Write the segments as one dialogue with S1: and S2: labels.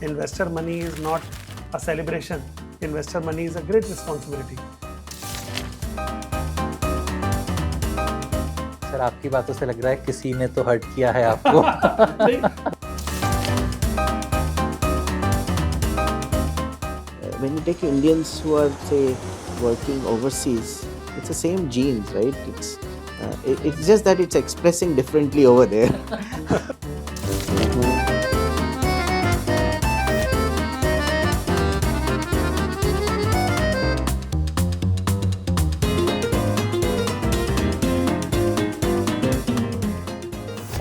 S1: Investor money is not a celebration. Investor money is a great responsibility.
S2: Sir आपकी बातों से लग रहा है किसी ने तो हर्ट किया है आपको.
S3: When you take Indians who are, say, working overseas, it's the same genes, right? It's just that it's expressing differently over there.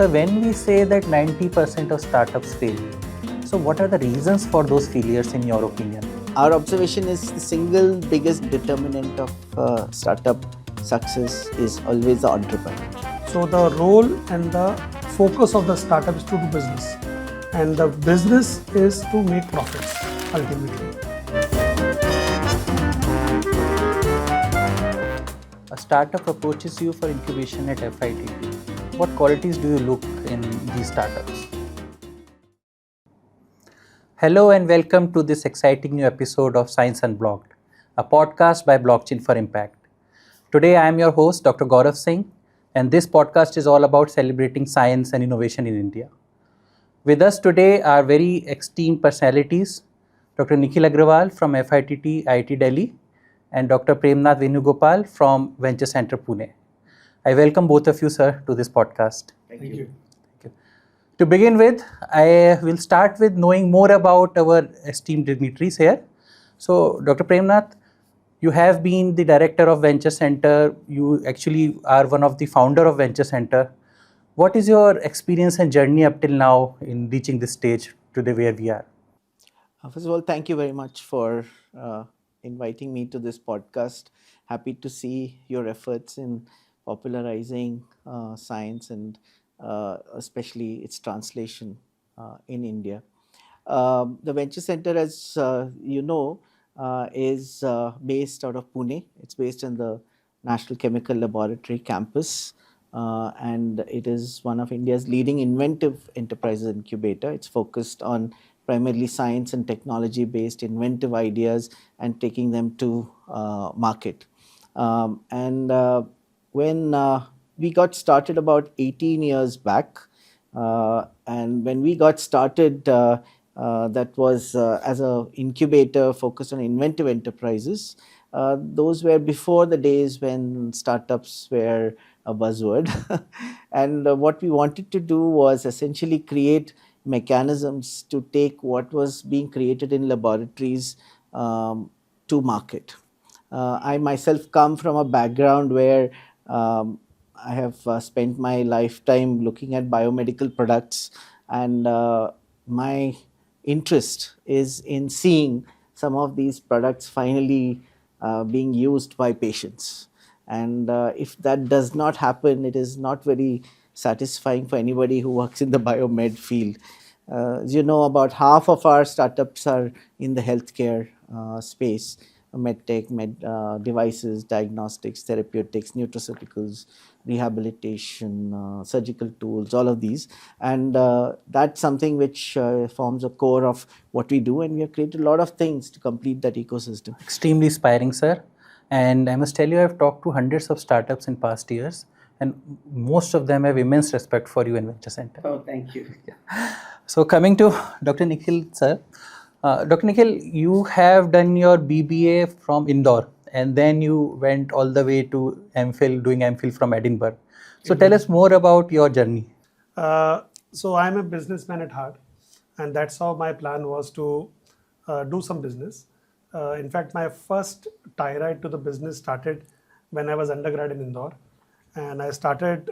S2: So when we say that 90% of startups fail, so what are the reasons for those failures in your opinion?
S3: Our observation is the single biggest determinant of startup success is always the entrepreneur.
S1: So the role and the focus of the startup is to do business, and the business is to make profits ultimately.
S2: A startup approaches you for incubation at FIIT. What qualities do you look in these startups? Hello and welcome to this exciting new episode of Science Unblocked, a podcast by Blockchain for Impact. Today I am your host, Dr. Gaurav Singh, and this podcast is all about celebrating science and innovation in India. With us today are very esteemed personalities, Dr. Nikhil Agarwal from FIIT, IIT Delhi, and Dr. Premnath Venugopalan from Venture Center, Pune. I welcome both of you, sir, to this podcast.
S1: Thank you.
S2: To begin with, I will start with knowing more about our esteemed dignitaries here. So, Dr. Premnath, you have been the director of Venture Center. You actually are one of the founder of Venture Center. What is your experience and journey up till now in reaching this stage today where we are?
S3: First of all, thank you very much for inviting me to this podcast. Happy to see your efforts in popularizing science and especially its translation in India. The Venture Center, as you know, is based out of Pune. It's based in the National Chemical Laboratory campus, and it is one of India's leading inventive enterprises incubator. It's focused on primarily science and technology based inventive ideas and taking them to market. When we got started about 18 years back, and when we got started, that was as an incubator focused on inventive enterprises. Those were before the days when startups were a buzzword. And what we wanted to do was essentially create mechanisms to take what was being created in laboratories to market. I myself come from a background where I have spent my lifetime looking at biomedical products, and my interest is in seeing some of these products finally being used by patients. And if that does not happen, it is not very satisfying for anybody who works in the biomed field. As you know, about half of our startups are in the healthcare space. Medtech, devices, diagnostics, therapeutics, nutraceuticals, rehabilitation, surgical tools, all of these. And that's something which forms a core of what we do, and we have created a lot of things to complete that ecosystem.
S2: Extremely inspiring, sir. And I must tell you, I've talked to hundreds of startups in past years, and most of them have immense respect for you in Venture Center.
S3: Oh, thank you.
S2: So coming to Dr. Nikhil, sir. Dr. Nikhil, you have done your BBA from Indore, and then you went all the way to MPhil, doing MPhil from Edinburgh. So tell us more about your journey.
S1: So I'm a businessman at heart, and that's how my plan was to do some business. In fact, my first tie ride to the business started when I was undergrad in Indore, and I started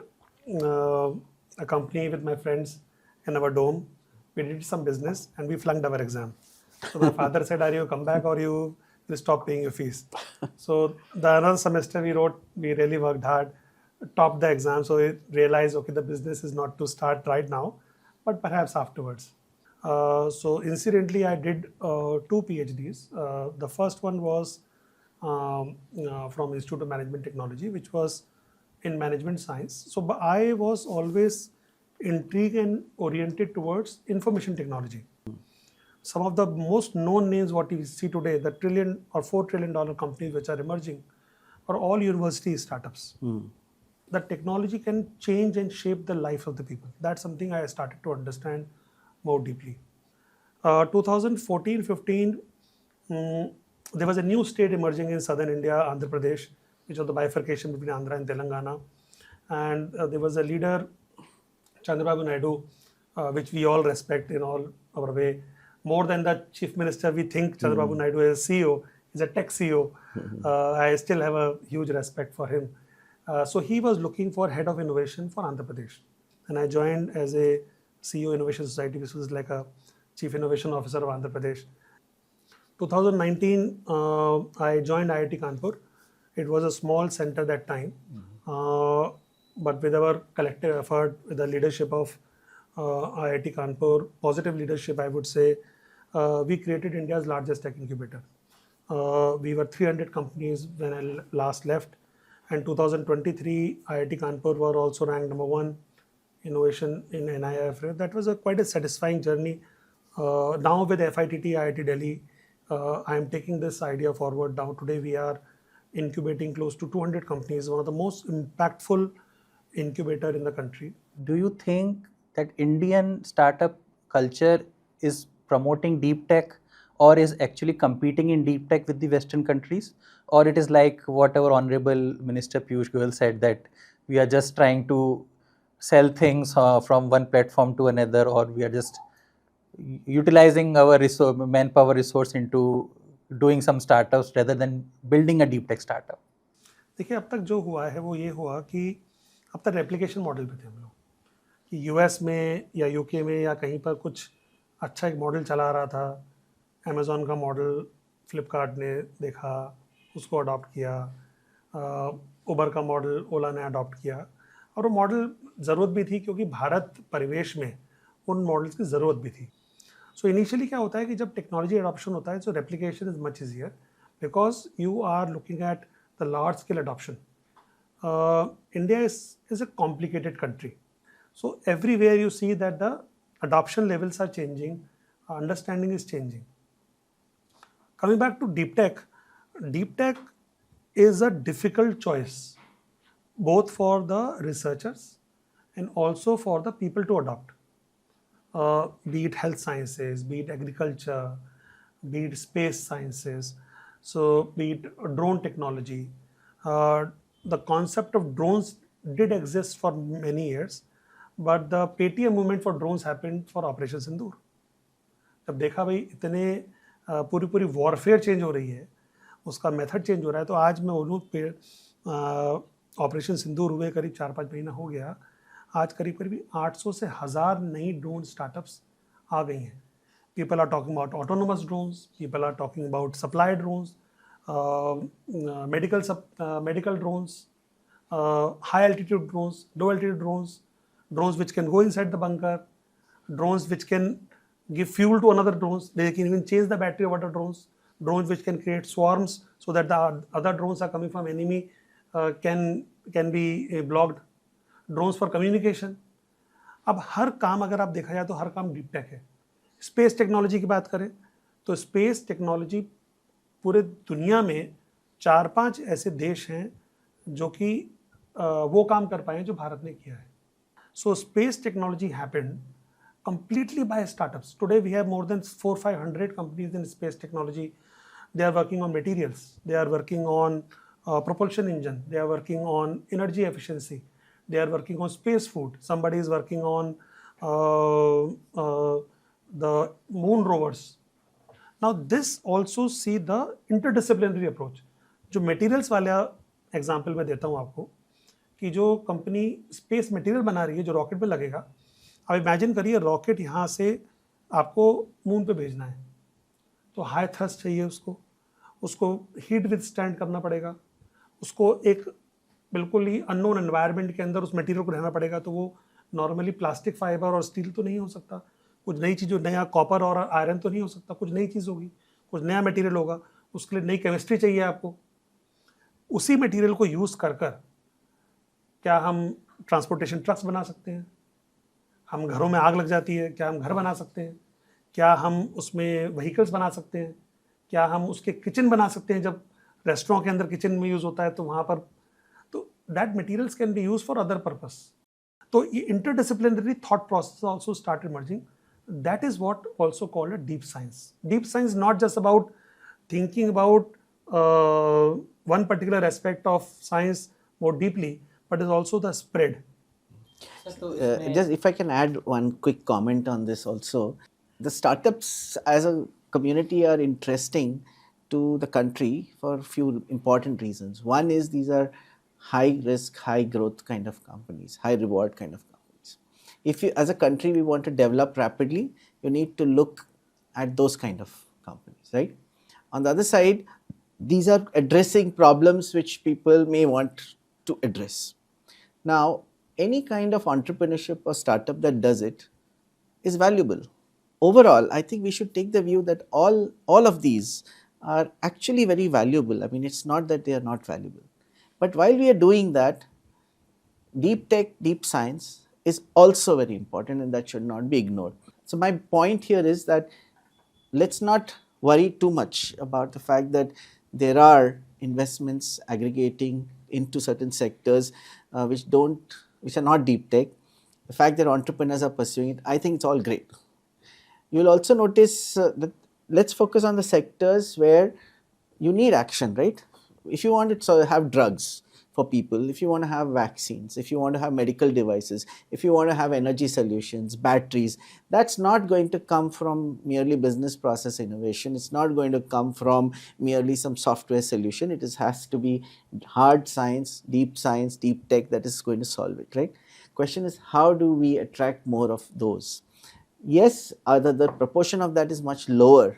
S1: a company with my friends in our dome. We did some business and we flunked our exam. So my father said, "Are you come back or you will stop paying your fees?" So the another semester we really worked hard, topped the exam. So we realized, okay, the business is not to start right now, but perhaps afterwards. So incidentally, I did 2 PhDs. The first one was from Institute of Management Technology, which was in management science. So I was always intrigued and oriented towards information technology. some of the most known names what we see today, the trillion or $4 trillion companies which are emerging, are all university startups. The technology can change and shape the life of the people. That's something I started to understand more deeply. 2014-15, there was a new state emerging in southern India, Andhra Pradesh, which was the bifurcation between Andhra and Telangana. And there was a leader, Chandrababu Naidu, which we all respect in all our way. More than the chief minister, we think Chandrababu Naidu is CEO, he's a tech CEO. I still have a huge respect for him. So he was looking for head of innovation for Andhra Pradesh. And I joined as a CEO Innovation Society, which was like a chief innovation officer of Andhra Pradesh. 2019, I joined IIT Kanpur. It was a small center that time. But with our collective effort, with the leadership of IIT Kanpur, positive leadership, I would say, we created India's largest tech incubator. We were 300 companies when I last left. And 2023, IIT Kanpur were also ranked number 1 innovation in NIIF. That was quite a satisfying journey. Now with FIIT, IIT Delhi, I am taking this idea forward. Now today we are incubating close to 200 companies, one of the most impactful incubator in the country.
S2: Do you think that Indian startup culture is promoting deep tech, or is actually competing in deep tech with the Western countries? Or it is like whatever Honorable Minister Piyush Goyal said, that we are just trying to sell things from one platform to another, or we are just utilizing our manpower resource into doing some startups rather than building a deep tech startup?
S1: देखिए, अब तक जो हुआ है वो ये हुआ कि अब तक रेप्लिकेशन मॉडल पे थे हम लोग, कि यूएस में या यूके में या कहीं पर कुछ अच्छा एक मॉडल चला रहा था, अमेज़ॉन का मॉडल फ्लिपकार्ट ने देखा, उसको अडॉप्ट किया, उबर का मॉडल ओला ने अडॉप्ट किया, और वो मॉडल ज़रूरत भी थी क्योंकि भारत परिवेश में उन मॉडल्स की ज़रूरत भी थी. सो इनिशियली क्या होता है कि जब टेक्नोलॉजी अडॉप्शन होता है, so replication is much easier because you are looking at the large scale adoption. India is a complicated country. So everywhere you see that the adoption levels are changing, understanding is changing. Coming back to deep tech is a difficult choice, both for the researchers and also for the people to adopt. Be it health sciences, be it agriculture, be it space sciences, so be it drone technology. The concept of drones did exist for many years, but the Paytm movement for drones happened for Operation Sindoor. जब देखा भाई इतने पूरी warfare change हो रही है, उसका method change हो रहा है, तो आज मैं बोलूँ ऑपरेशन सिंदूर हुए करीब 4-5 महीना हो गया, आज करीब 800 से 1000 नई ड्रोन स्टार्टअप्स आ गई हैं. People are talking about autonomous drones, people are talking about supply drones, medical drones, high altitude drones, low altitude drones, drones which can go inside the bunker, drones which can give fuel to another drones, they can even change the battery of other drones, drones which can create swarms so that the other drones are coming from enemy can be blocked, drones for communication. अब हर काम अगर आप देखा जाए तो हर काम deep tech है. Space technology की बात करें तो स्पेस टेक्नोलॉजी पूरे दुनिया में 4-5 ऐसे देश हैं जो कि वो काम कर पाए हैं जो भारत ने किया है. So space technology happened completely by startups. Today we have more than 400-500 companies in space technology. They are working on materials, they are working on propulsion engine, they are working on energy efficiency, they are working on space food, somebody is working on the moon rovers. Now this also see the interdisciplinary approach. जो materials वाला example मैं देता हूँ आपको, कि जो company space material बना रही है जो रॉकेट पे लगेगा, अब इमेजिन करिए रॉकेट यहाँ से आपको मून पे भेजना है, तो हाई थ्रस्ट चाहिए, उसको हीट विथस्टैंड करना पड़ेगा, उसको एक बिल्कुल ही अननोन एनवायरनमेंट के अंदर उस मटेरियल को रहना पड़ेगा. तो वो नॉर्मली प्लास्टिक फाइबर और स्टील तो नहीं हो सकता, कुछ नई चीज़, नया कॉपर और आयरन तो नहीं हो सकता, कुछ नई चीज़ होगी, कुछ नया मटेरियल होगा, उसके लिए नई केमिस्ट्री चाहिए आपको. उसी मटेरियल को यूज़ कर क्या हम ट्रांसपोर्टेशन ट्रक्स बना सकते हैं? हम घरों में आग लग जाती है, क्या हम घर बना सकते हैं? क्या हम उसमें व्हीकल्स बना सकते हैं, क्या हम उसके किचन बना सकते हैं, जब रेस्टोरेंट के अंदर किचन में यूज़ होता है तो वहाँ पर, तो that materials can be use for other purpose. So interdisciplinary thought process also start emerging. That is what also called a deep science. Deep science not just about thinking about one particular aspect of science more deeply, but is also the spread.
S3: Just if I can add one quick comment on this also, the startups as a community are interesting to the country for a few important reasons. One is these are high risk, high growth kind of companies, high reward kind of companies. If you, as a country, we want to develop rapidly, you need to look at those kind of companies, right? On the other side, these are addressing problems which people may want to address. Now, any kind of entrepreneurship or startup that does it is valuable. Overall, I think we should take the view that all of these are actually very valuable. I mean, it's not that they are not valuable. But while we are doing that, deep tech, deep science is also very important, and that should not be ignored. So my point here is that let's not worry too much about the fact that there are investments aggregating into certain sectors which are not deep tech. The fact that entrepreneurs are pursuing it, I think it's all great. You'll also notice that let's focus on the sectors where you need action, right? If you want to have drugs for people, if you want to have vaccines, if you want to have medical devices, if you want to have energy solutions, batteries, that's not going to come from merely business process innovation. It's not going to come from merely some software solution. It has to be hard science, deep tech that is going to solve it, right? Question is, how do we attract more of those? Yes, the proportion of that is much lower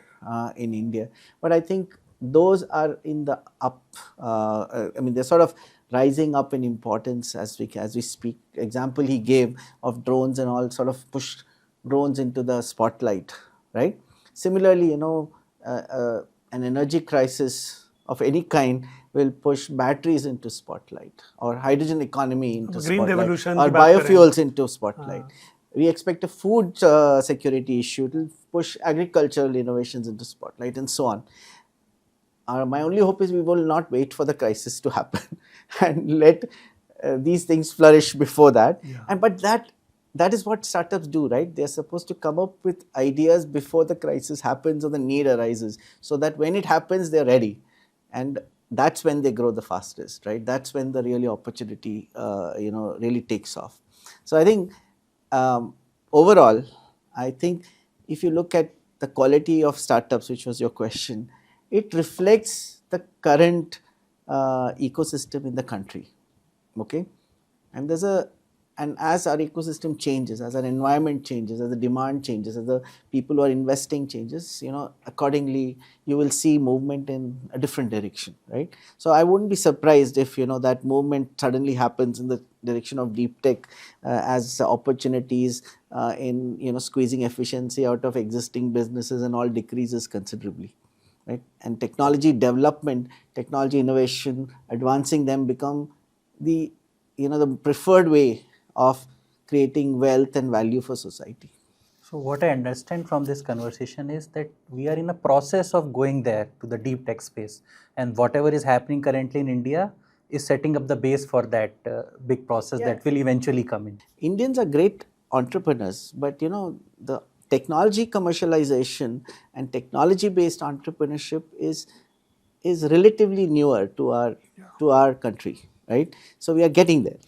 S3: in India, but I think those are in the up. I mean, they're sort of rising up in importance as we speak. Example he gave of drones and all sort of pushed drones into the spotlight, right? Similarly, an energy crisis of any kind will push batteries into spotlight, or hydrogen economy into
S1: green
S3: spotlight,
S1: revolution
S3: or
S1: की बात करें.
S3: biofuels into spotlight. We expect a food security issue to push agricultural innovations into spotlight, and so on. My only hope is we will not wait for the crisis to happen and let these things flourish before that.
S1: Yeah.
S3: But that is what startups do, right? They are supposed to come up with ideas before the crisis happens or the need arises, so that when it happens, they're ready. And that's when they grow the fastest, right? That's when the really opportunity, really takes off. So I think overall, I think if you look at the quality of startups, which was your question, it reflects the current ecosystem in the country. Okay, and as our ecosystem changes, as our environment changes, as the demand changes, as the people who are investing changes, accordingly you will see movement in a different direction, right? So I wouldn't be surprised if that movement suddenly happens in the direction of deep tech as opportunities in squeezing efficiency out of existing businesses and all decreases considerably, right? And technology development, technology innovation, advancing them become the preferred way of creating wealth and value for society.
S2: So what I understand from this conversation is that we are in a process of going there to the deep tech space, and whatever is happening currently in India is setting up the base for that big process that will eventually come in.
S3: Indians are great entrepreneurs, but the technology commercialization and technology based entrepreneurship is relatively newer to our country, right? So we are getting there.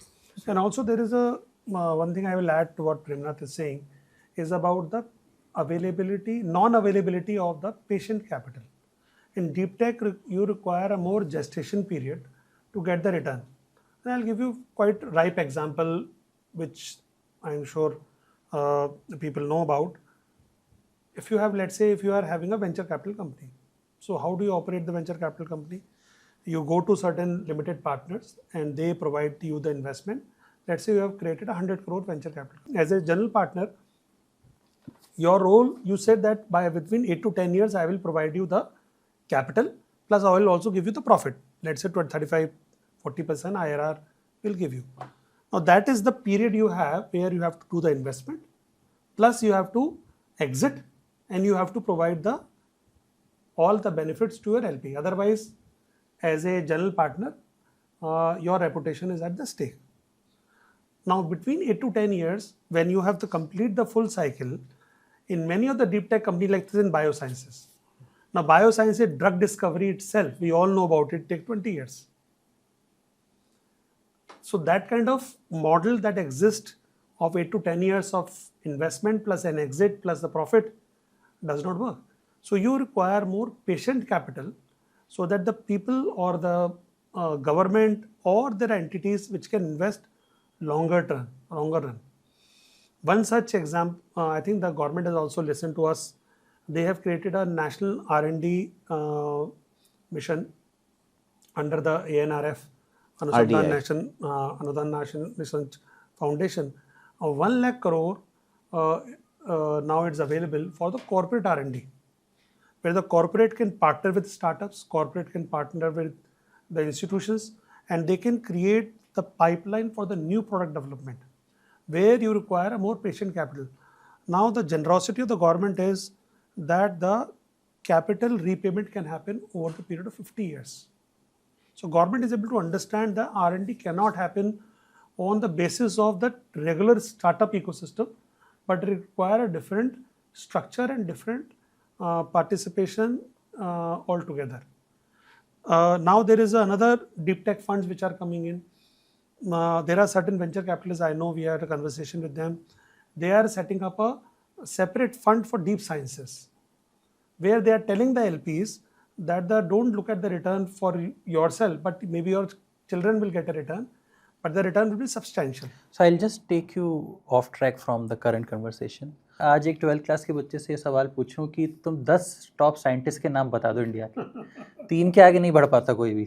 S1: And also there is a one thing I will add to what Premnath is saying is about the non-availability of the patient capital. In deep tech, you require a more gestation period to get the return. And I'll give you quite ripe example, which I'm sure people know about. If you have, let's say, if you are having a venture capital company, so how do you operate the venture capital company? You go to certain limited partners and they provide you the investment. Let's say you have created 100 crore venture capital. As a general partner, your role, you said that by between 8 to 10 years, I will provide you the capital, plus I will also give you the profit. Let's say 35, 40% IRR will give you. Now that is the period you have where you have to do the investment, plus you have to exit and you have to provide all the benefits to your LP. Otherwise, as a general partner, your reputation is at the stake. Now, between 8 to 10 years, when you have to complete the full cycle, in many of the deep tech companies like this in biosciences. Now, biosciences, drug discovery itself, we all know about it, take 20 years. So that kind of model that exists of 8 to 10 years of investment plus an exit plus the profit does not work. So you require more patient capital so that the people or the government or their entities which can invest longer run. One such example, I think the government has also listened to us. They have created a national R&D mission under the ANRF, Anudhan National Research Foundation. 1 lakh crore now it's available for the corporate R&D, where the corporate can partner with startups, corporate can partner with the institutions, and they can create the pipeline for the new product development, where you require a more patient capital. Now the generosity of the government is that the capital repayment can happen over the period of 50 years. So government is able to understand that R&D cannot happen on the basis of the regular startup ecosystem, but require a different structure and different participation altogether. Now there is another deep tech funds which are coming in. There are certain venture capitalists, I know we had a conversation with them. They are setting up a separate fund for deep sciences, where they are telling the LPs that don't look at the return for yourself, but maybe your children will get a return, but the return will be substantial.
S2: So I'll just take you off track from the current conversation. आज एक 12th class के बच्चे से ये सवाल पूछूं कि तुम 10 टॉप साइंटिस्ट के नाम बता दो इंडिया के, 3 के आगे नहीं बढ़ पाता कोई भी.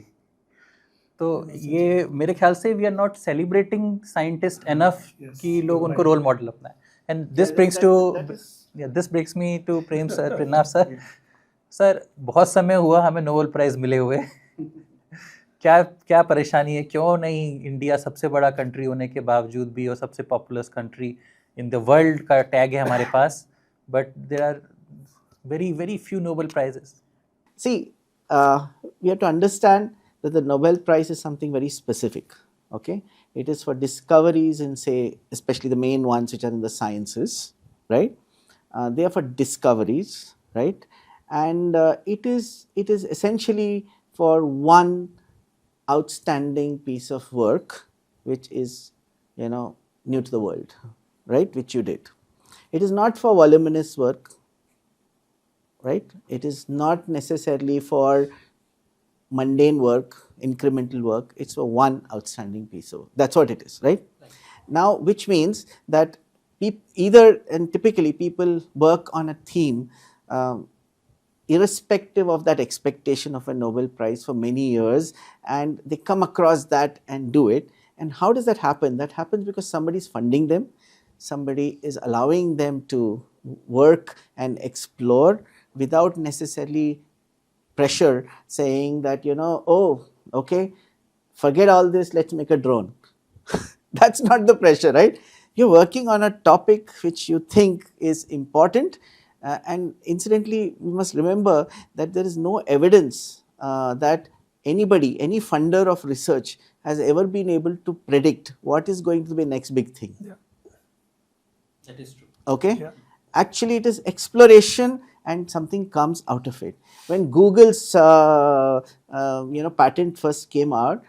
S2: तो ये मेरे ख्याल से we are not celebrating scientist enough कि लोग उनको रोल मॉडल अपनाएं. And this brings me to Premnath sir. Sir, बहुत समय हुआ हमें नोबेल प्राइज़ मिले हुए. क्या परेशानी है, क्यों नहीं इंडिया सबसे बड़ा कंट्री होने के बावजूद भी और सबसे populous country in the world का टैग है हमारे पास, but there are very few Nobel Prizes?
S3: See, we have to understand that the Nobel Prize is something very specific. Okay, it is for discoveries in, say, especially the main ones which are in the sciences, right? They are for discoveries, right? And it is essentially for one outstanding piece of work which is, new to the world, right, which you did. It is not for voluminous work, right? It is not necessarily for mundane work, incremental work. It's for one outstanding piece of work. That's what it is, right? Now, which means that typically people work on a theme irrespective of that expectation of a Nobel Prize for many years, and they come across that and do it. And how does that happen? That happens because somebody is funding them, somebody is allowing them to work and explore without necessarily pressure saying that, oh, okay, forget all this, let's make a drone. That's not the pressure, right? You're working on a topic which you think is important. And incidentally, we must remember that there is no evidence that any funder of research has ever been able to predict what is going to be the next big thing.
S1: Yeah.
S2: That is true.
S3: Okay?
S1: Yeah.
S3: Actually, it is exploration and something comes out of it. When Google's patent first came out,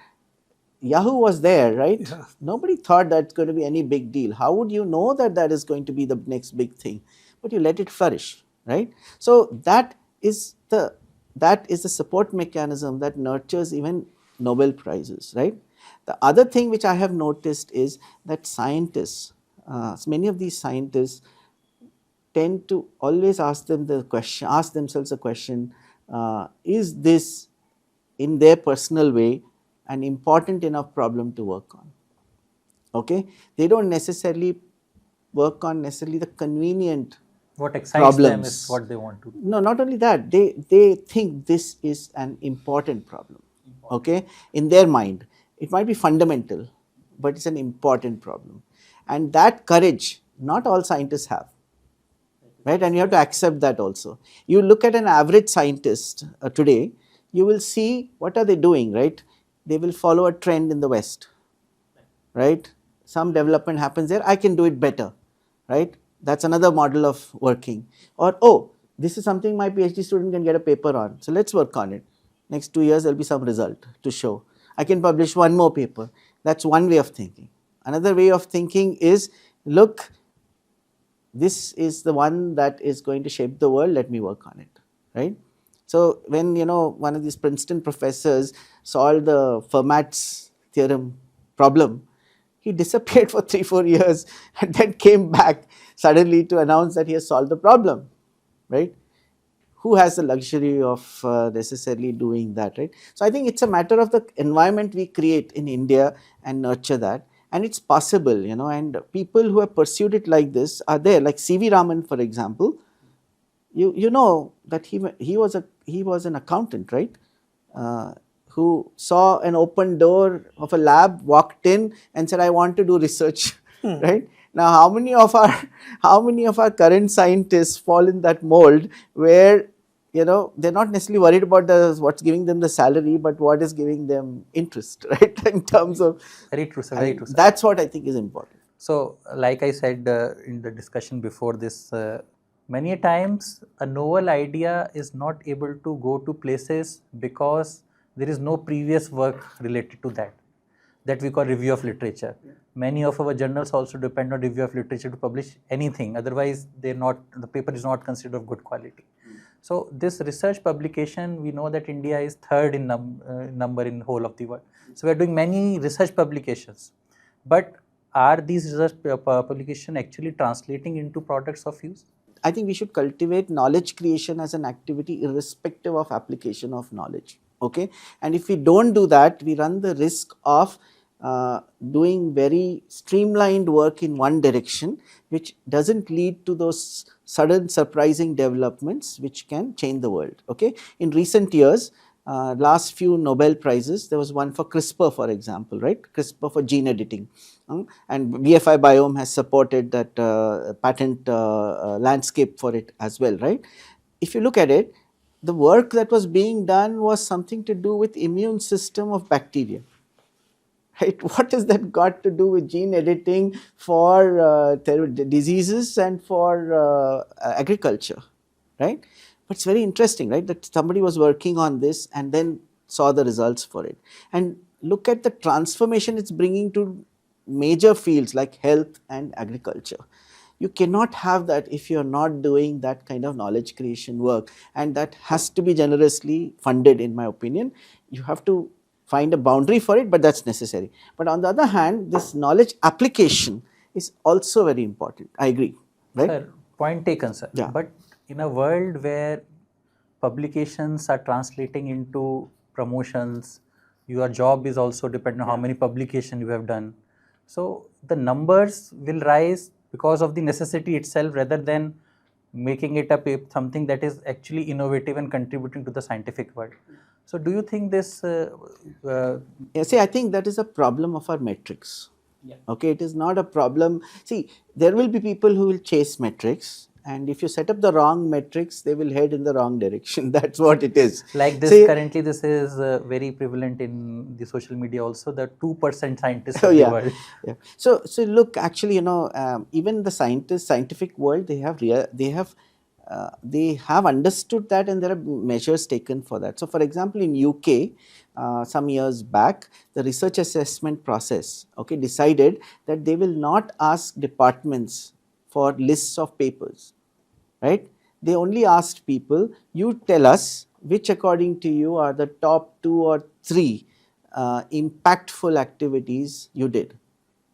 S3: Yahoo was there, right?
S1: Yeah.
S3: Nobody thought that's going to be any big deal. How would you know that is going to be the next big thing? But you let it flourish, right? So that is the support mechanism that nurtures even Nobel Prizes, right? The other thing which I have noticed is that scientists, many of these scientists tend to always ask themselves the question, is this in their personal way an important enough problem to work on? Okay, they don't necessarily work on the convenient
S2: What excites them
S3: problems.
S2: is what they want to do.
S3: No, not only that, they think this is an important problem. Okay, in their mind, it might be fundamental, but it's an important problem, and that courage not all scientists have. right? And you have to accept that also. You look at an average scientist today, you will see what are they doing, right? They will follow a trend in the West, right? Some development happens there, I can do it better, right? That's another model of working. Or, oh, this is something my PhD student can get a paper on, so let's work on it. Next 2 years, there'll be some result to show. I can publish one more paper. That's one way of thinking. Another way of thinking is, look, this is the one that is going to shape the world, let me work on it, right? So when one of these Princeton professors solved the Fermat's theorem problem, he disappeared for 3-4 years and then came back suddenly to announce that he has solved the problem, right? Who has the luxury of necessarily doing that, right? So I think it's a matter of the environment we create in India and nurture that, and it's possible, and people who have pursued it like this are there, like CV Raman, for example. You know that he was an accountant, right? Who saw an open door of a lab, walked in and said, I want to do research, right? Now, how many of our current scientists fall in that mold where they're not necessarily worried about what's giving them the salary, but what is giving them interest, right? In terms of,
S2: Very true, sir.
S3: I
S2: Very
S3: mean,
S2: true, sir.
S3: that's what I think is important.
S2: So, like I said in the discussion before this, many a times a novel idea is not able to go to places because there is no previous work related to that we call review of literature. Many of our journals also depend on review of literature to publish anything. Otherwise, the paper is not considered of good quality. So this research publication, we know that India is third in number in whole of the world. So we are doing many research publications, but are these research publications actually translating into products of use?
S3: I think we should cultivate knowledge creation as an activity irrespective of application of knowledge. Okay, and if we don't do that, we run the risk of doing very streamlined work in one direction, which doesn't lead to those sudden surprising developments which can change the world. Okay, in recent years, last few Nobel Prizes, there was one for CRISPR, for example, right? CRISPR for gene editing. And BFI Biome has supported that patent landscape for it as well, right? If you look at it, the work that was being done was something to do with immune system of bacteria. Right? What has that got to do with gene editing for diseases and for agriculture, right? But it's very interesting, right, that somebody was working on this and then saw the results for it. And look at the transformation it's bringing to major fields like health and agriculture. You cannot have that if you're not doing that kind of knowledge creation work, and that has to be generously funded, in my opinion. You have to find a boundary for it, but that's necessary. But on the other hand, this knowledge application is also very important. I agree, right?
S2: Sir, point taken, sir.
S3: Yeah.
S2: But in a world where publications are translating into promotions, your job is also dependent on how many publications you have done. So the numbers will rise because of the necessity itself rather than making it something that is actually innovative and contributing to the scientific world. So do you think this
S3: See, I think that is a problem of our metrics. Okay, it is not a problem. See, there will be people who will chase metrics, and if you set up the wrong metrics, they will head in the wrong direction. That's what it is.
S2: like this?
S3: See,
S2: Currently, this is very prevalent in the social media also, the 2% scientists
S3: oh
S2: of the
S3: yeah,
S2: world.
S3: yeah. So look, actually, even the scientific world, they have understood that, and there are measures taken for that. So, for example, in UK, some years back, the research assessment process, okay, decided that they will not ask departments for lists of papers, right? They only asked people, you tell us which according to you are the top 2 or 3 impactful activities you did,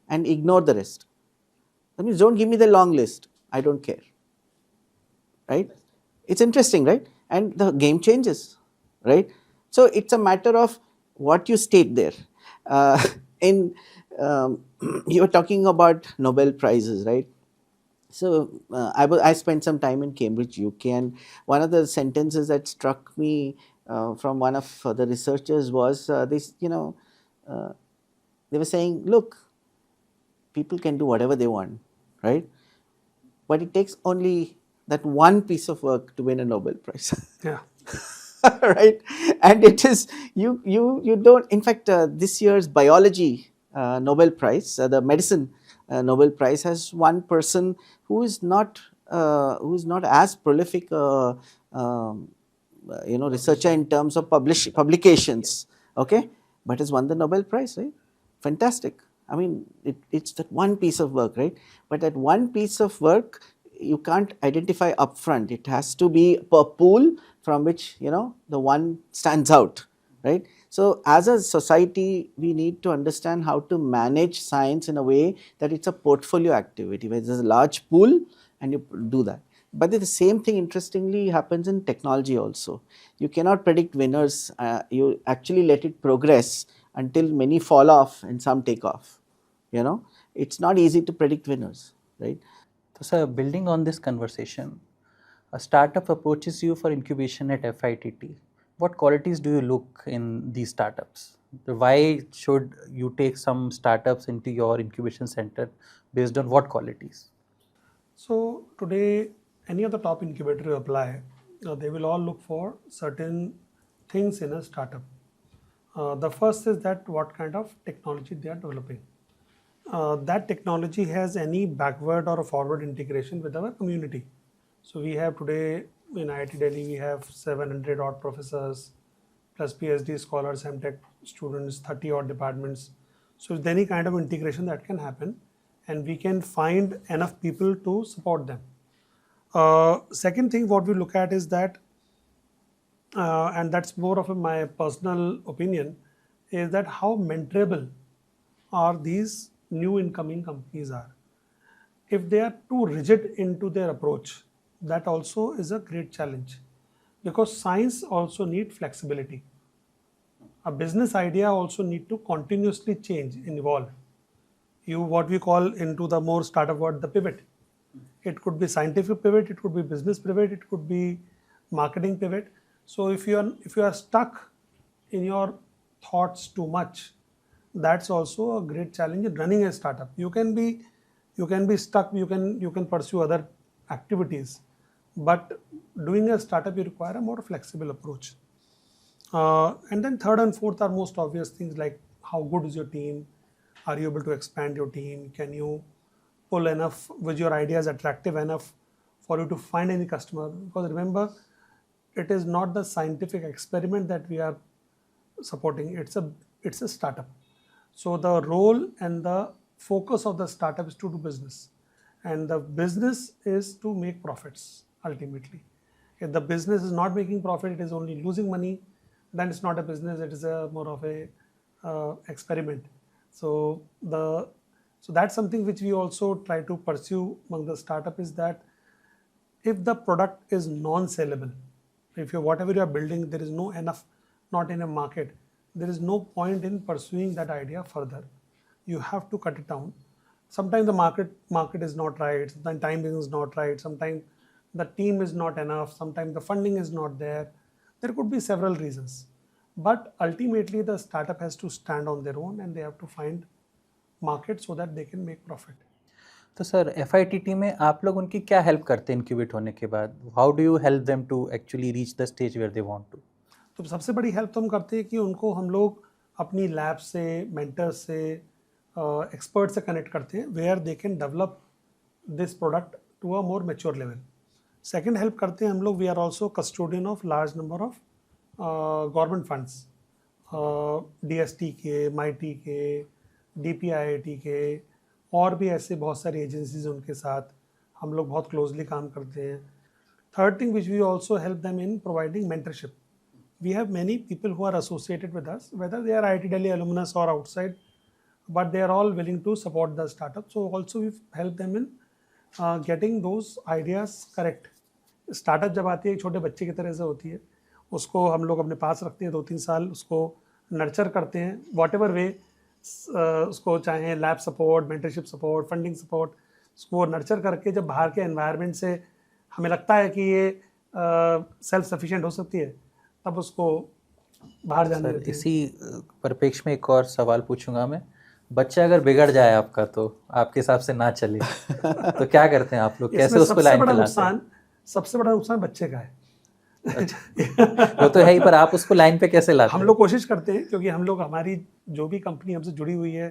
S3: and ignore the rest. That means don't give me the long list, I don't care, right? It's interesting, right? And the game changes, right? So it's a matter of what you state there. In You were talking about Nobel Prizes, right? So I spent some time in Cambridge, UK, and one of the sentences that struck me from one of the researchers was this. They were saying, look, people can do whatever they want, right? But it takes only that one piece of work to win a Nobel Prize.
S1: Yeah.
S3: Right, and it is you don't. In fact, this year's biology Nobel Prize, the medicine Nobel Prize, has one person who is not as prolific, researcher in terms of publications. Okay, but has won the Nobel Prize, right? Fantastic. I mean, it's that one piece of work, right? But that one piece of work you can't identify upfront. It has to be a pool from which the one stands out, right? So as a society, we need to understand how to manage science in a way that it's a portfolio activity where there's a large pool and you do that. But the same thing, interestingly, happens in technology also. You cannot predict winners. You actually let it progress until many fall off and some take off. It's not easy to predict winners, right?
S2: So, sir, building on this conversation, a startup approaches you for incubation at FIIT. What qualities do you look in these startups? Why should you take some startups into your incubation center based on what qualities?
S1: So today, any of the top incubator you apply, they will all look for certain things in a startup. The first is that what kind of technology they are developing. That technology has any backward or a forward integration with our community. So we have today in IIT Delhi, we have 700 odd professors, plus PhD scholars, MTech students, 30 odd departments. So with any kind of integration that can happen, and we can find enough people to support them. Second thing, what we look at is that, and that's more of my personal opinion, is that how mentorable are these new incoming companies are. If they are too rigid into their approach, that also is a great challenge, because science also needs flexibility. A business idea also need to continuously change and evolve. What we call into the more startup word, the pivot. It could be scientific pivot, it could be business pivot, it could be marketing pivot. So if you are stuck in your thoughts too much, that's also a great challenge in running a startup. You can be stuck, you can pursue other activities, but doing a startup, you require a more flexible approach. And then third and fourth are most obvious things, like how good is your team? Are you able to expand your team? Can you pull enough? Was your ideas attractive enough for you to find any customer? Because remember, it is not the scientific experiment that we are supporting. It's a startup. So the role and the focus of the startup is to do business, and the business is to make profits ultimately. If the business is not making profit, it is only losing money, then it's not a business. It is a more of a experiment. So that's something which we also try to pursue among the startup, is that if the product is non-sellable, if whatever you are building, there is not in a market, there is no point in pursuing that idea further. You have to cut it down. Sometimes the market is not right, sometimes timing is not right, sometimes the team is not enough, sometimes the funding is not there. There could be several reasons. But ultimately, the startup has to stand on their own, and they have to find market so that they can make profit.
S2: तो sir FIIT में आप लोग उनकी क्या help करते हैं incubate होने के बाद? How do you help them to actually reach the stage where they want to?
S1: तो सबसे बड़ी हेल्प तो हम करते हैं कि उनको हम लोग अपनी लैब से, मेंटर्स से, एक्सपर्ट से कनेक्ट करते हैं, where they can develop this product to a more mature level. Second help करते हैं हम लोग, we are also custodian of large number of government funds, DST के, MIT के, DPIIT के, और भी ऐसे बहुत सारी एजेंसीज उनके साथ हम लोग बहुत क्लोजली काम करते हैं. Third thing which we also help them in providing mentorship. We have many people who are associated with us, whether they are IIT Delhi alumnus or outside, but they are all willing to support the startup. So also we help them in getting those ideas correct. Startup जब आती है एक छोटे बच्चे की तरह से होती है, उसको हम लोग अपने पास रखते हैं 2-3 साल, उसको नर्चर करते हैं वॉट एवर वे, उसको चाहे lab support, mentorship support, funding support, उसको नर्चर करके जब बाहर के एनवायरनमेंट से हमें लगता है कि ये सेल्फ सफिशिएंट हो सकती है, तब उसको बाहर जाने देते हैं.
S2: इसी परिप्रेक्ष्य में एक और सवाल पूछूंगा मैं. बच्चा अगर बिगड़ जाए आपका, तो आपके हिसाब से ना चले तो क्या करते हैं आप लोग, कैसे उसको लाइन पे लाते हैं?
S1: सबसे बड़ा नुकसान बच्चे का है।
S2: वो तो है ही, पर आप उसको लाइन पे कैसे लाते
S1: हम
S2: हैं?
S1: लोग कोशिश करते हैं, क्योंकि हम लोग, हमारी जो भी कंपनी हमसे जुड़ी हुई है,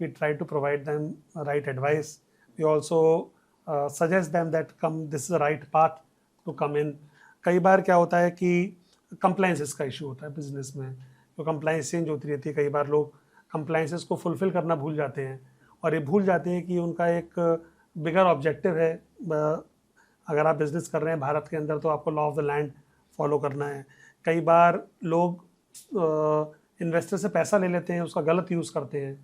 S1: we try to provide them right advice, we also suggest them that come this is the right path to come in. कई बार क्या होता है कि कंप्लाइंसेस का इशू होता है बिजनेस में, तो कंप्लाइंस चेंज होती रहती है, कई बार लोग कंप्लाइंसेस को फुलफिल करना भूल जाते हैं, और ये भूल जाते हैं कि उनका एक बिगर ऑब्जेक्टिव है। अगर आप बिजनेस कर रहे हैं भारत के अंदर, तो आपको law of the land follow करना है। कई बार लोग इन्वेस्टर से पैसा ले लेते हैं, उसका गलत यूज़ करते हैं।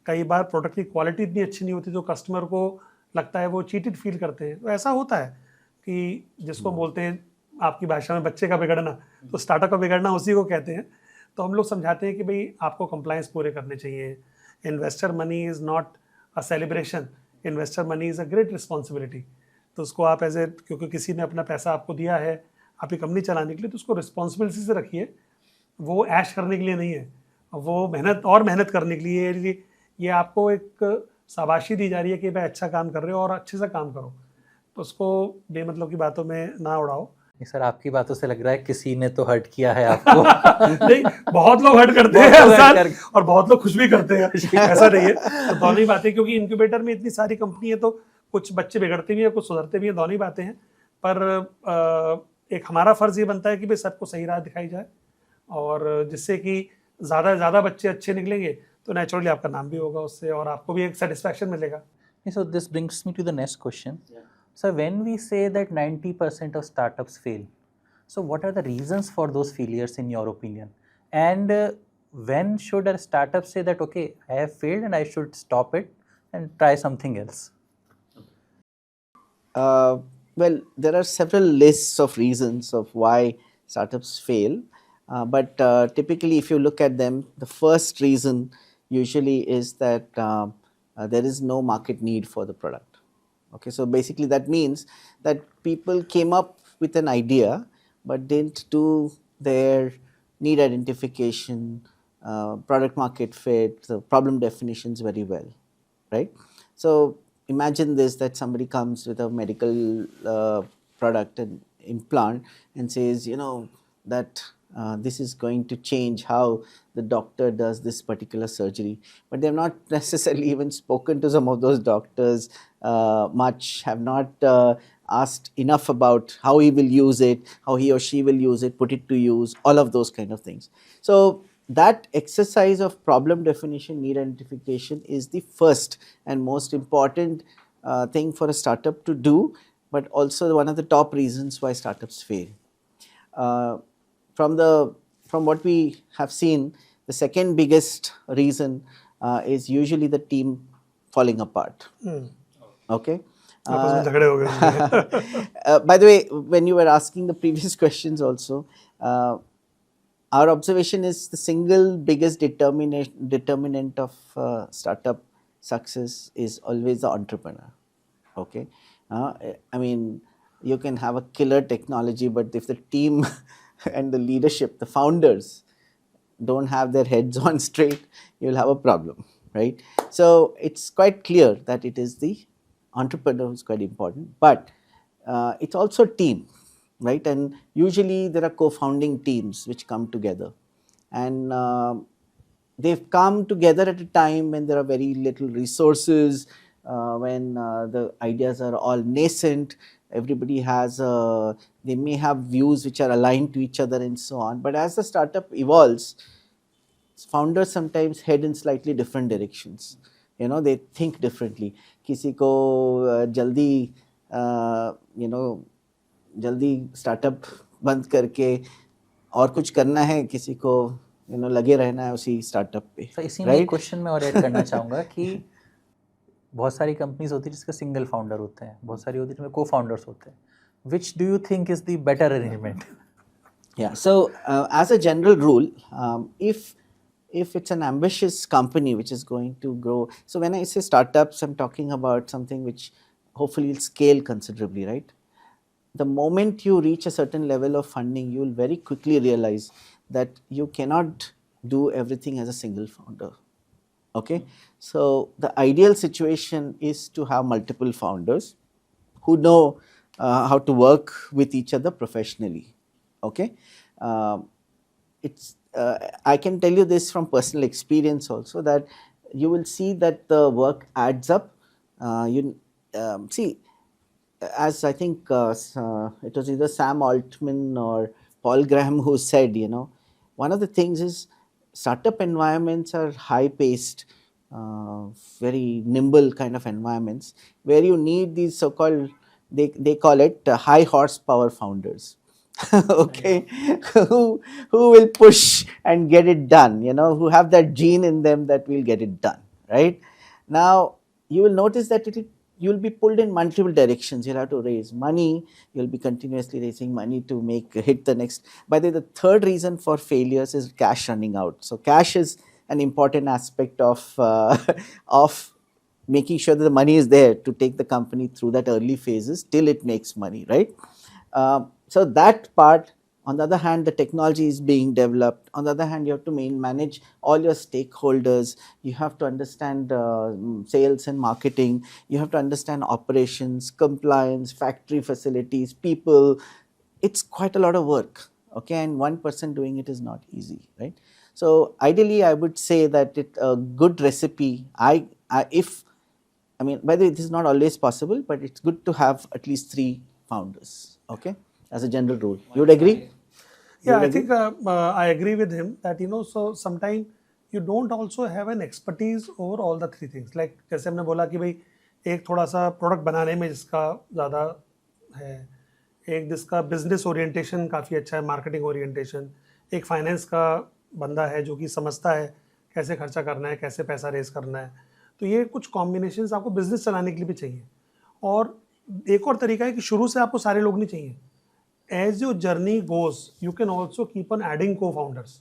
S1: कई बार प्रोडक्ट की क्वालिटी इतनी अच्छी नहीं होती, जो कस्टमर को लगता है वो चीटेड फील करते हैं। तो ऐसा होता है कि जिसको बोलते हैं आपकी भाषा में बच्चे का बिगड़ना, तो स्टार्टअप का बिगड़ना उसी को कहते हैं। तो हम लोग समझाते हैं कि भाई आपको कंप्लायंस पूरे करने चाहिए। Investor money is not a celebration, investor money is a great responsibility. तो उसको आप एज ए, क्योंकि किसी ने अपना पैसा आपको दिया है आपकी कंपनी चलाने के लिए, तो उसको रिस्पॉन्सिबिलिटी से रखिए। वो ऐश करने के लिए नहीं है, वो मेहनत करने के लिए। ये आपको एक शाबाशी दी जा रही है कि भाई अच्छा काम कर रहे हो और अच्छे से काम करो, तो उसको बेमतलब की बातों में ना उड़ाओ।
S2: नहीं सर, आपकी बातों से लग रहा है किसी ने तो हर्ट किया है आपको।
S1: नहीं, बहुत लोग हर्ट करते हैं हर साल, और बहुत लोग खुश भी करते हैं, ऐसा नहीं है। तो दोनों ही बातें, क्योंकि इंक्यूबेटर में इतनी सारी कंपनी है, तो कुछ बच्चे बिगड़ते भी हैं, कुछ सुधरते भी हैं, दोनों ही बातें हैं। पर एक हमारा फर्ज ये बनता है कि भाई सबको सही राह दिखाई जाए, और जिससे कि ज़्यादा से ज़्यादा बच्चे अच्छे निकलेंगे, तो नेचुरली आपका नाम भी होगा उससे, और आपको भी एक सेटिस्फैक्शन मिलेगा।
S2: So this brings me to the next question. So when we say that 90% of startups fail, so what are the reasons for those failures in your opinion? And when should a startup say that, okay, I have failed and I should stop it and try something else?
S3: Well, there are several lists of reasons of why startups fail. But typically, if you look at them, the first reason usually is that there is no market need for the product. Okay, so basically that means that people came up with an idea but didn't do their need identification, product market fit, the problem definitions very well, right? So imagine this, that somebody comes with a medical product and implant and says, you know, that this is going to change how the doctor does this particular surgery. But they have not necessarily even spoken to some of those doctors much, have not asked enough about how he will use it, how he or she will use it, put it to use, all of those kind of things. So that exercise of problem definition, need identification is the first and most important thing for a startup to do, but also one of the top reasons why startups fail. Uh, from what we have seen, the second biggest reason is usually the team falling apart. Okay.
S1: आपस में झगड़े हो गए होंगे।
S3: By the way, when you were asking the previous questions also, our observation is the single biggest determinant of startup success is always the entrepreneur. Okay, I mean, you can have a killer technology, but if the team and the leadership, the founders, don't have their heads on straight, you'll have a problem, right? So it's quite clear that it is the entrepreneur who's quite important, but it's also a team, right? And usually there are co-founding teams which come together, and they've come together at a time when there are very little resources, when the ideas are all nascent. Everybody has, they may have views which are aligned to each other and so on. But as the startup evolves, founders sometimes head in slightly different directions. You know, they think differently. किसी को जल्दी you know, जल्दी startup बंद करके और कुछ करना है, किसी को लगे रहना है उसी स्टार्टअप पे।
S2: तो इसी में एक क्वेश्चन मैं और ऐड करना चाहूँगा कि बहुत सारी कंपनीज होती है जिसका सिंगल फाउंडर होते हैं, बहुत सारी होती है जिसमें को फाउंडर्स होते हैं। Which do you think is the better arrangement?
S3: Yeah, so as a general rule, if it's an ambitious company which is going to grow, so when I say startups, I'm talking about something which hopefully will scale considerably, right? The moment you reach a certain level of funding, you will very quickly realize that you cannot do everything as a single founder. Okay, so the ideal situation is to have multiple founders who know how to work with each other professionally. Okay, it's I can tell you this from personal experience also, that you will see that the work adds up. You see, as I think it was either Sam Altman or Paul Graham who said, one of the things is startup environments are high paced, very nimble kind of environments where you need these so called, they call it high horsepower founders. Okay, who will push and get it done, who have that gene in them that will get it done, right? Now you will notice that you'll be pulled in multiple directions. You'll have to raise money, you'll be continuously raising money to make hit the next. By the way, the third reason for failures is cash running out. So cash is an important aspect of of making sure that the money is there to take the company through that early phases till it makes money, right? So that part. On the other hand, the technology is being developed. On the other hand, you have to manage all your stakeholders. You have to understand sales and marketing. You have to understand operations, compliance, factory facilities, people. It's quite a lot of work. Okay, and one person doing it is not easy, right? So ideally, I would say that a good recipe. I mean, by the way, this is not always possible, but it's good to have at least 3 founders. Okay, as a general rule. You would agree?
S1: Yeah, I think I agree with him that so sometimes you don't also have an expertise over all the 3 things. Like जैसे हमने बोला कि भाई एक थोड़ा सा product बनाने में जिसका ज़्यादा है, एक जिसका बिजनेस ओरिएंटेशन काफ़ी अच्छा है, मार्केटिंग ओरिएंटेशन, एक फाइनेंस का बंदा है जो कि समझता है कैसे खर्चा करना है, कैसे पैसा रेज करना है. तो ये कुछ कॉम्बिनेशंस आपको बिजनेस चलाने के लिए भी चाहिए. और एक और तरीका है कि शुरू से आपको सारे लोग नहीं चाहिए. As your journey goes, you can also keep on adding co-founders.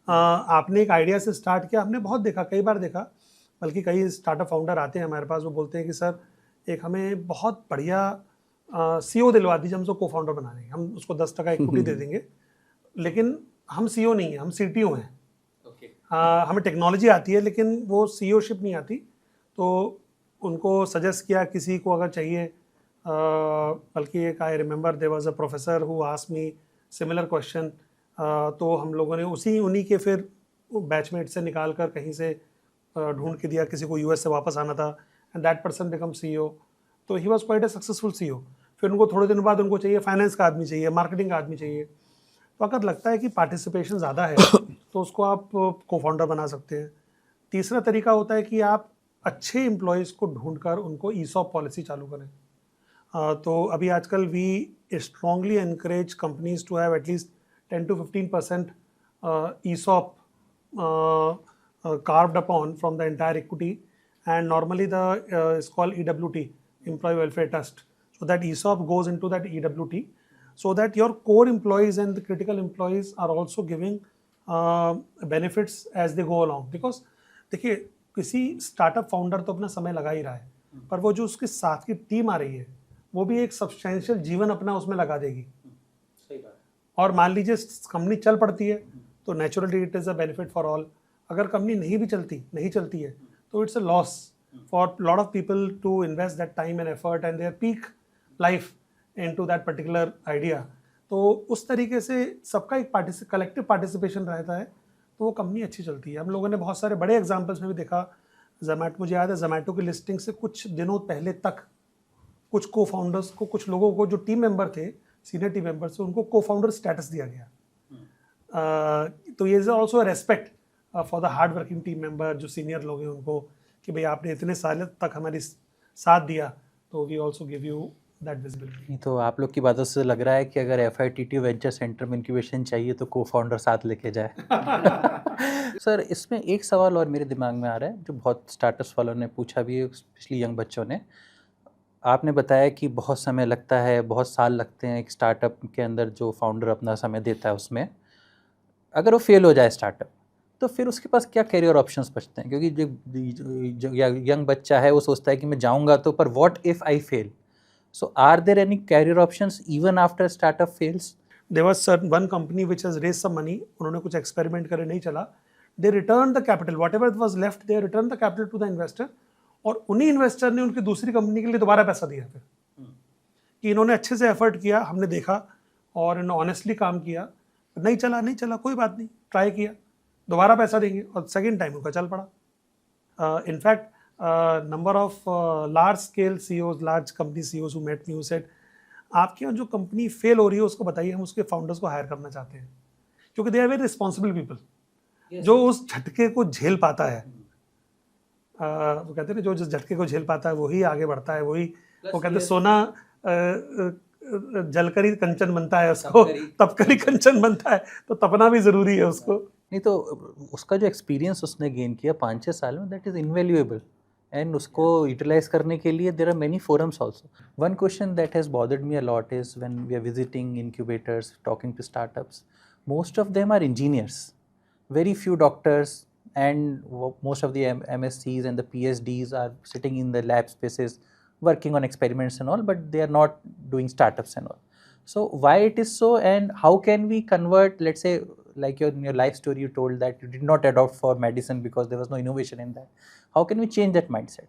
S1: आपने एक आइडिया से स्टार्ट किया, हमने बहुत देखा, कई बार देखा, बल्कि कई स्टार्टअप फाउंडर आते हैं हमारे पास, वो बोलते हैं कि सर एक हमें बहुत बढ़िया सीईओ दिलवा दीजिए, हम उसको को-फाउंडर बना देंगे, हम उसको 10% इक्विटी दे देंगे, लेकिन हम सीईओ नहीं हैं, हम सीटीओ हैं. हमें टेक्नोलॉजी आती है लेकिन वो सीईओशिप नहीं आती. तो उनको सजेस्ट किया किसी को अगर चाहिए, बल्कि एक I remember there was a professor who asked me similar question. तो हम लोगों ने उन्हीं के फिर बैचमेट से निकाल कर कहीं से ढूंढ के दिया, किसी को यूएस से वापस आना था, and that person become CEO. तो he was quite a successful CEO. फिर उनको थोड़े दिन बाद उनको चाहिए फाइनेंस का आदमी चाहिए, मार्केटिंग का आदमी चाहिए. तो अगर लगता है कि पार्टिसिपेशन ज़्यादा है तो उसको आप को फाउंडर बना सकते हैं. तीसरा तरीका होता है कि आप अच्छे एम्प्लॉयज़ को ढूंढकर उनको ईसॉप पॉलिसी चालू करें. तो अभी आजकल we strongly encourage companies to have at least 10 to 15% ESOP carved upon from the entire equity, and normally the is called EWT, Employee Welfare Trust. So that ESOP goes into that EWT, so that your core employees and the critical employees are also giving benefits as they go along. Because देखिए किसी startup founder तो अपना समय लगा ही रहा है, पर वो जो उसके साथ की टीम आ रही है वो भी एक सब्सटेंशियल जीवन अपना उसमें लगा देगी. सही बात. और मान लीजिए कंपनी चल पड़ती है तो naturally it is a benefit for all. अगर कंपनी नहीं चलती है तो it's a loss for lot of people to invest that time and effort and their peak life into that particular idea. तो उस तरीके से सबका एक कलेक्टिव पार्टिसिपेशन रहता है तो वो कंपनी अच्छी चलती है. हम लोगों ने बहुत सारे बड़े एग्जाम्पल्स में भी देखा. जोमेटो, मुझे याद है जोमेटो की लिस्टिंग से कुछ दिनों पहले तक कुछ को फाउंडर्स को, कुछ लोगों को जो टीम मेंबर थे, सीनियर टीम मेंबर्स थे, उनको को फाउंडर स्टेटस दिया गया. तो ये is also respect for the hard working team member, जो सीनियर लोग हैं उनको, कि भाई आपने इतने साल तक हमारी साथ दिया, तो we also give you that visibility.
S2: तो आप लोग की बातों से लग रहा है कि अगर FIIT वेंचर सेंटर में इंक्यूबेशन चाहिए तो को फाउंडर साथ लेके जाए. सर इसमें एक सवाल और मेरे दिमाग में आ रहा है जो बहुत स्टार्टअप्स वालों ने पूछा भी है, स्पेशली यंग बच्चों ने. आपने बताया कि बहुत समय लगता है, बहुत साल लगते हैं एक स्टार्टअप के अंदर जो फाउंडर अपना समय देता है उसमें. अगर वो फेल हो जाए स्टार्टअप तो फिर उसके पास क्या करियर ऑप्शंस बचते हैं? क्योंकि जो यंग बच्चा है वो सोचता है कि मैं जाऊंगा तो, पर what if I fail? So are there any career options even after startup fails?
S1: There was one company which has raised some money. उन्होंने कुछ एक्सपेरिमेंट करे, नहीं चला. They return the capital, whatever was left they return the capital to the investor. और उन्हीं investor ने उनकी दूसरी कंपनी के लिए दोबारा पैसा दिया फिर, कि इन्होंने अच्छे से एफर्ट किया, हमने देखा और इन्होंने ऑनेस्टली काम किया, नहीं चला कोई बात नहीं, ट्राई किया, दोबारा पैसा देंगे, और सेकेंड टाइम उनका चल पड़ा. In fact number of large scale CEOs, large company CEOs who met me who said, आपके यहाँ जो कंपनी फेल हो रही है उसको बताइए, हम उसके फाउंडर्स को हायर करना चाहते हैं, क्योंकि they are very responsible people. जो उस झटके को झेल पाता है, वो कहते हैं जो जिस झटके को झेल पाता है वही आगे बढ़ता है, वही वो कहते हैं सोना जलकर ही कंचन बनता है, उसको तपकर ही कंचन बनता है, तो तपना भी जरूरी है उसको.
S2: नहीं तो उसका जो एक्सपीरियंस उसने गेन किया 5-6 साल में, दैट इज इनवैल्यूएबल, एंड उसको यूटिलाइज करने के लिए there are many forums also. One question that has bothered me a lot is when we are visiting incubators, talking to startups, most of them are engineers, very few doctors, and most of the MScs and the PhDs are sitting in the lab spaces working on experiments and all, but they are not doing startups and all. So why it is so, and how can we convert, let's say, like in your life story you told that you did not adopt for medicine because there was no innovation in that. How can we change that mindset?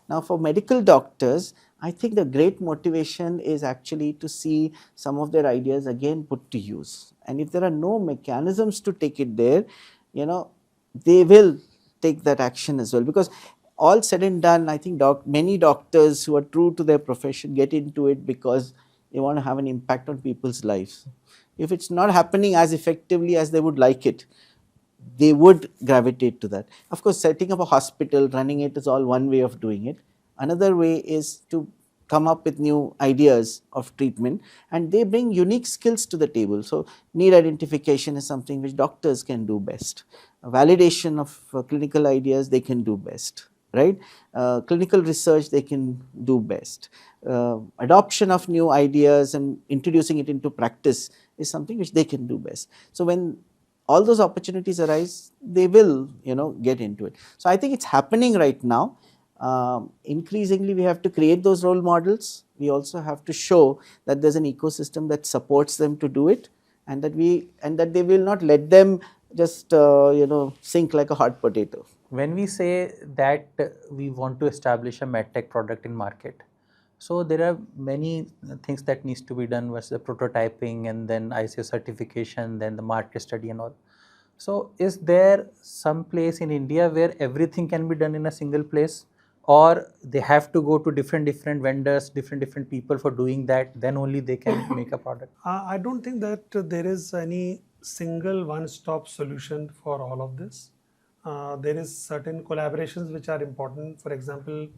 S3: Now, for medical doctors, I think the great motivation is actually to see some of their ideas again put to use. And if there are no mechanisms to take it there, they will take that action as well. Because all said and done, I think many doctors who are true to their profession get into it because they want to have an impact on people's lives. If it's not happening as effectively as they would like it, they would gravitate to that. Of course, setting up a hospital, running it is all one way of doing it. Another way is to come up with new ideas of treatment, and they bring unique skills to the table. So, need identification is something which doctors can do best. Validation of clinical ideas they can do best, right? Clinical research they can do best. Adoption of new ideas and introducing it into practice is something which they can do best. So, when all those opportunities arise, they will, get into it. So I think it's happening right now. Increasingly, we have to create those role models. We also have to show that there's an ecosystem that supports them to do it, and that they will not let them just, sink like a hot potato.
S2: When we say that we want to establish a medtech product in market, so there are many things that needs to be done, versus the prototyping and then ISO certification, then the market study and all. So is there some place in India where everything can be done in a single place, or they have to go to different vendors, different people for doing that, then only they can make a product?
S1: I don't think that there is any single one-stop solution for all of this. There is certain collaborations which are important. For example,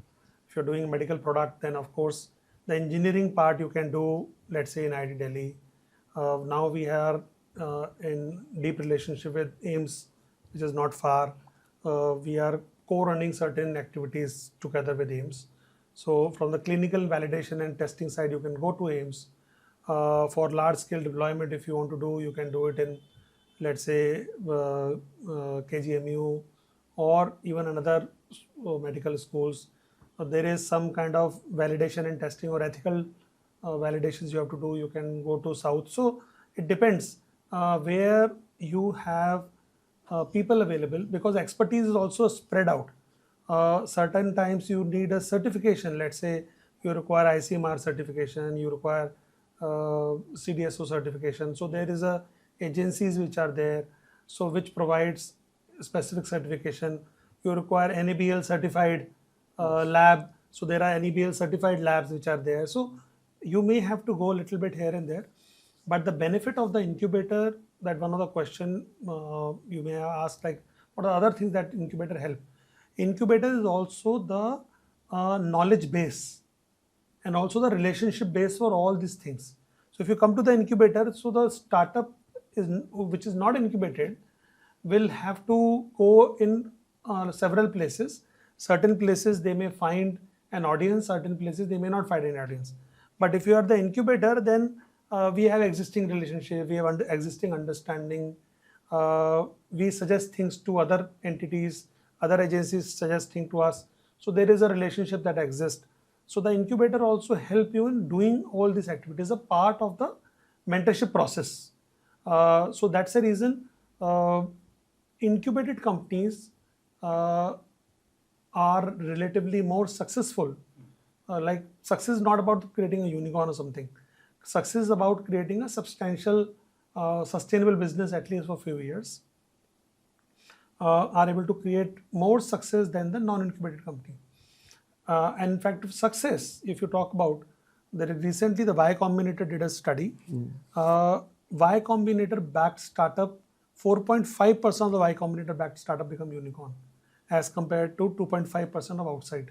S1: if you're doing a medical product, then of course the engineering part you can do, let's say in IIT Delhi. Now we are in deep relationship with AIMS, which is not far. We are co-running certain activities together with AIMS. So from the clinical validation and testing side, you can go to AIMS. For large scale deployment, if you want to do, you can do it in, let's say, KGMU or even another medical schools. There is some kind of validation and testing or ethical validations you have to do, you can go to South. So it depends where you have people available, because expertise is also spread out. Certain times you need a certification. Let's say you require ICMR certification, you require CDSO certification. So there is a agencies which are there, so which provides specific certification. You require NABL certified lab. So there are NABL certified labs which are there. So you may have to go a little bit here and there. But the benefit of the incubator, that one of the question you may have asked, like what are the other things that incubator help? Incubator is also the knowledge base and also the relationship base for all these things. So if you come to the incubator, so the startup which is not incubated will have to go in several places. Certain places they may find an audience, certain places they may not find an audience. But if you are the incubator, then we have existing relationship, we have existing understanding. We suggest things to other entities, other agencies suggest things to us. So there is a relationship that exists. So the incubator also help you in doing all these activities, a part of the mentorship process. So that's the reason incubated companies are relatively more successful like success is not about creating a unicorn or something. Success is about creating a substantial, sustainable business at least for a few years. Are able to create more success than the non-incubated company. And in fact, success, if you talk about, there is recently the Y Combinator did a study. Y Combinator backed startup, 4.5% of the Y Combinator backed startup become unicorn, as compared to 2.5% of outside.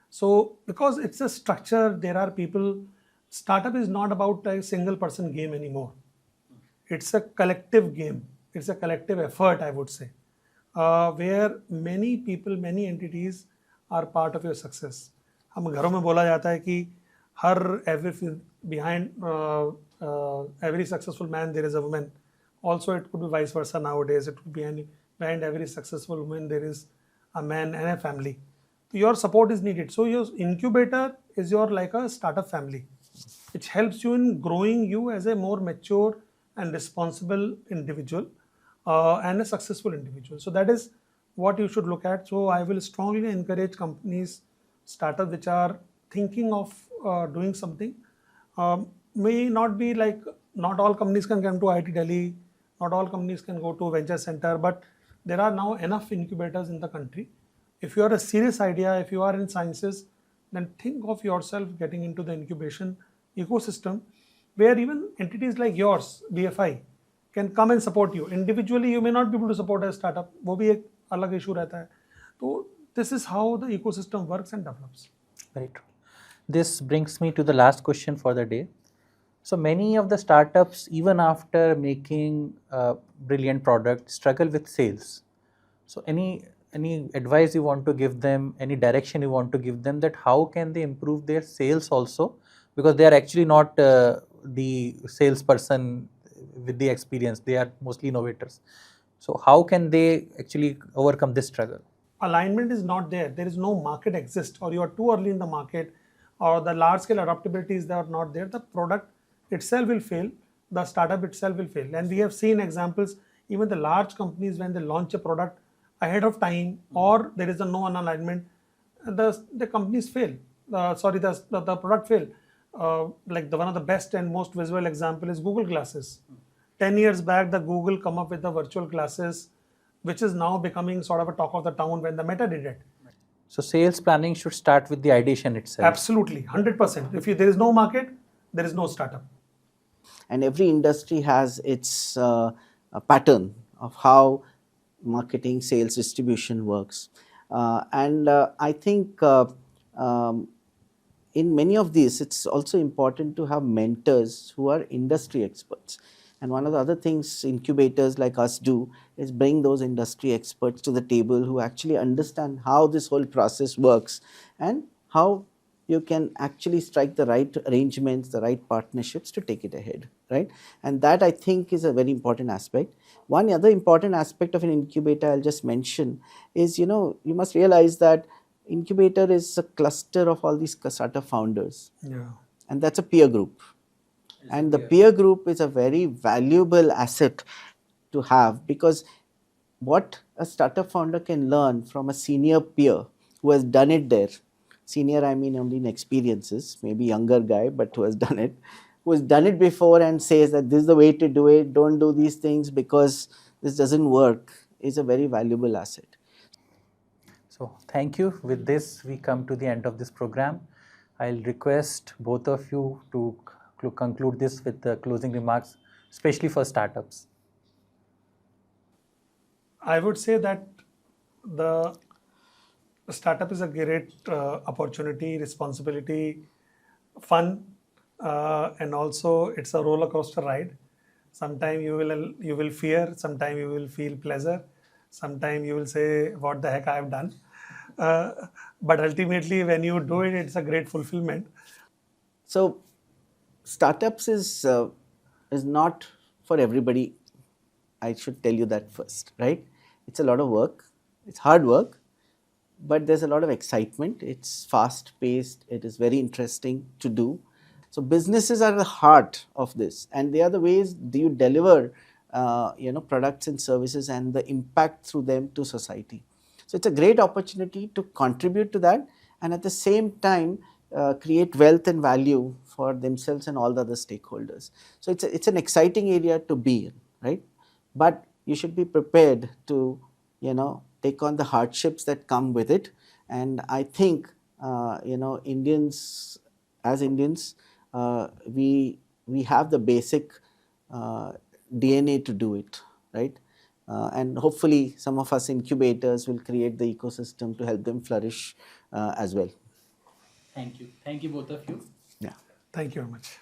S1: So because it's a structure, there are people. Startup is not about a single person game anymore. It's a collective game. It's a collective effort, I would say, where many people, many entities are part of your success. हम घरों में बोला जाता है कि हर every behind every successful man there is a woman. Also, it could be vice versa nowadays. It could be behind every successful woman there is a man and a family. So your support is needed. So your incubator is your like a startup family. It helps you in growing you as a more mature and responsible individual and a successful individual. So that is what you should look at. So I will strongly encourage companies, startups which are thinking of doing something. May not be like, not all companies can come to IIT Delhi, not all companies can go to venture center, but there are now enough incubators in the country. If you are a serious idea, if you are in sciences, then think of yourself getting into the incubation ecosystem, where even entities like yours, BFI, can come and support you. Individually, you may not be able to support a startup. वो भी एक अलग issue रहता है. So this is how the ecosystem works and develops.
S2: Very true. This brings me to the last question for the day. So many of the startups, even after making a brilliant product, struggle with sales. So any advice you want to give them, any direction you want to give them, that how can they improve their sales also, because they are actually not the salesperson with the experience, they are mostly innovators. So how can they actually overcome this struggle?
S1: Alignment is not there. There is no market exist, or you are too early in the market, or the large scale adaptabilities that are not there. The product itself will fail. The startup itself will fail. And we have seen examples, even the large companies, when they launch a product ahead of time, or there is a no alignment, the companies fail. The product fail. Like one of the best and most visual example is Google Glasses. 10 years back, the Google come up with the virtual glasses, which is now becoming sort of a talk of the town when the Meta did it.
S2: So sales planning should start with the ideation itself.
S1: Absolutely, 100%. If there is no market, there is no startup.
S3: And every industry has its a pattern of how marketing, sales, distribution works. I think in many of these, it's also important to have mentors who are industry experts. And one of the other things incubators like us do is bring those industry experts to the table who actually understand how this whole process works and how you can actually strike the right arrangements, the right partnerships to take it ahead, right? And that, I think, is a very important aspect. One other important aspect of an incubator I'll just mention is, you must realize that incubator is a cluster of all these startup founders.
S1: Yeah.
S3: And that's a peer group. And the peer group is a very valuable asset to have, because what a startup founder can learn from a senior peer who has done it there, senior I mean only in experiences, maybe younger guy, but who has done it before and says that this is the way to do it, don't do these things because this doesn't work, is a very valuable asset.
S2: So thank you. With this, we come to the end of this program. I'll request both of you to conclude this with the closing remarks, especially for startups.
S1: I would say that the startup is a great opportunity, responsibility, fun, and also it's a roller coaster ride. Sometimes you will fear, sometimes you will feel pleasure, sometimes you will say, what the heck I have done. But ultimately, when you do it, it's a great fulfillment.
S3: So startups is not for everybody. I should tell you that first, right? It's a lot of work. It's hard work, but there's a lot of excitement. It's fast paced. It is very interesting to do. So businesses are the heart of this, and they are the ways you deliver, products and services and the impact through them to society. So it's a great opportunity to contribute to that, and at the same time, create wealth and value for themselves and all the other stakeholders. So it's an exciting area to be in, right? But you should be prepared to, take on the hardships that come with it. And I think, Indians, as Indians, we have the basic DNA to do it, right? And hopefully some of us incubators will create the ecosystem to help them flourish as well.
S2: Thank you. Thank you, both of you.
S3: Yeah.
S1: Thank you very much.